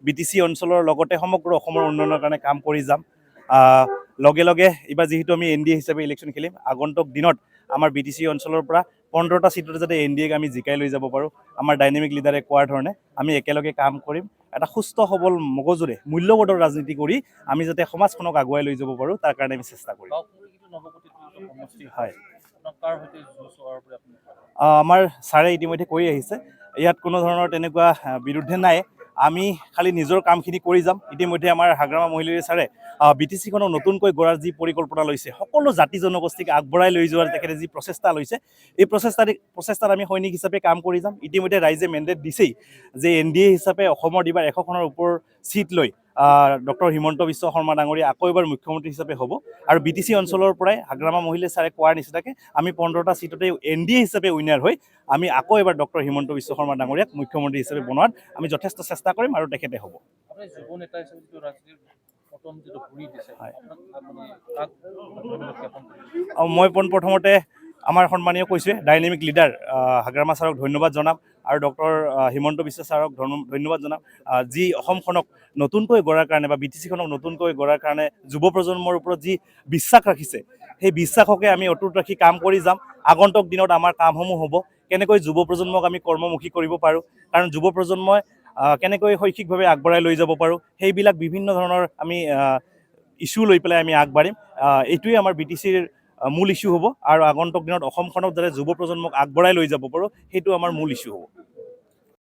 BTC অঞ্চলৰ লগতে সমগ্ৰ অসমৰ উন্নয়নৰ কাৰণে কাম কৰি যাম। লগে লগে এইবাৰ যিহেতু আমি NDA হিচাপে ইলেকশ্যন খেলিম, আগন্তুক দিনত আমাৰ BTC অঞ্চলৰ পৰা 15টা সিটত যাতে NDAক আমি জিকাই লৈ যাব পাৰোঁ, আমাৰ ডাইনামিক লিডাৰে কোৱাৰ ধৰণে আমি একেলগে কাম কৰিম। এটা সুস্থ সবল মগজুৰে মূল্যবোধৰ ৰাজনীতি কৰি আমি যাতে সমাজখনক আগুৱাই লৈ যাব পাৰোঁ, তাৰ কাৰণে আমি চেষ্টা কৰিম। হয়, আমাৰ ছাৰে ইতিমধ্যে কৰি আহিছে, ইয়াত কোনো ধৰণৰ তেনেকুৱা বিৰুদ্ধে নাই। আমি খালি নিজৰ কামখিনি কৰি যাম। ইতিমধ্যে আমাৰ হাগ্ৰামা মহিলাৰী ছাৰে BTCখনক নতুনকৈ গঢ়াৰ যি পৰিকল্পনা লৈছে, সকলো জাতি জনগোষ্ঠীক আগবঢ়াই লৈ যোৱাৰ তেখেতে যি প্ৰচেষ্টা লৈছে, এই প্ৰচেষ্টাত আমি সৈনিক হিচাপে কাম কৰি যাম। ইতিমধ্যে ৰাইজে মেণ্ডেট দিছেই যে NDA হিচাপে অসমৰ দিবাৰ 100খনৰ ওপৰ চিট লৈ ডক্টৰ হিমন্ত বিশ্ব শৰ্মা ডাঙৰীয়া আকৌ এবাৰ মুখ্যমন্ত্ৰী হিচাপে হ'ব। আৰু BTC অঞ্চলৰ পৰাই হাগ্ৰামা মহিলাৰী ছাৰে কোৱাৰ নিচিনাকৈ আমি 15টা সিটতে NDA হিচাপে উইনাৰ হৈ আমি আকৌ এবাৰ ডক্টৰ হিমন্ত বিশ্ব শৰ্মা ডাঙৰীয়াক মুখ্যমন্ত্ৰী হিচাপে বনোৱাত আমি যথেষ্ট চেষ্টা কৰিম আৰু তেখেতে হ'ব। মই পোনপ্ৰথমতে আমাৰ সন্মানীয় কৈছোৱে ডাইনামিক লিডাৰ হাগ্ৰামা ছাৰক ধন্যবাদ জনাম আৰু ডক্টৰ হিমন্ত বিশ্ব ছাৰক ধন্যবাদ জনাম, যি অসমখনক নতুনকৈ গঢ়াৰ কাৰণে বা BTCখনক নতুনকৈ গঢ়াৰ কাৰণে যুৱ প্ৰজন্মৰ ওপৰত যি বিশ্বাস ৰাখিছে, সেই বিশ্বাসকে আমি অটুট ৰাখি কাম কৰি যাম। আগন্তুক দিনত আমাৰ কামসমূহ হ'ব কেনেকৈ যুৱ প্ৰজন্মক আমি কৰ্মমুখী কৰিব পাৰোঁ, কাৰণ যুৱ প্ৰজন্মই কেনেকৈ শৈক্ষিকভাৱে আগবঢ়াই লৈ যাব পাৰোঁ, সেইবিলাক বিভিন্ন ধৰণৰ আমি ইছ্যু লৈ পেলাই আমি আগবাঢ়িম। এইটোৱে আমাৰ BTCৰ মূল ইছ্যু হ'ব আৰু আগন্তুক দিনত অসমখনক যাতে যুৱ প্ৰজন্মক আগবঢ়াই লৈ যাব পাৰোঁ, সেইটো আমাৰ মূল ইছ্যু হ'ব।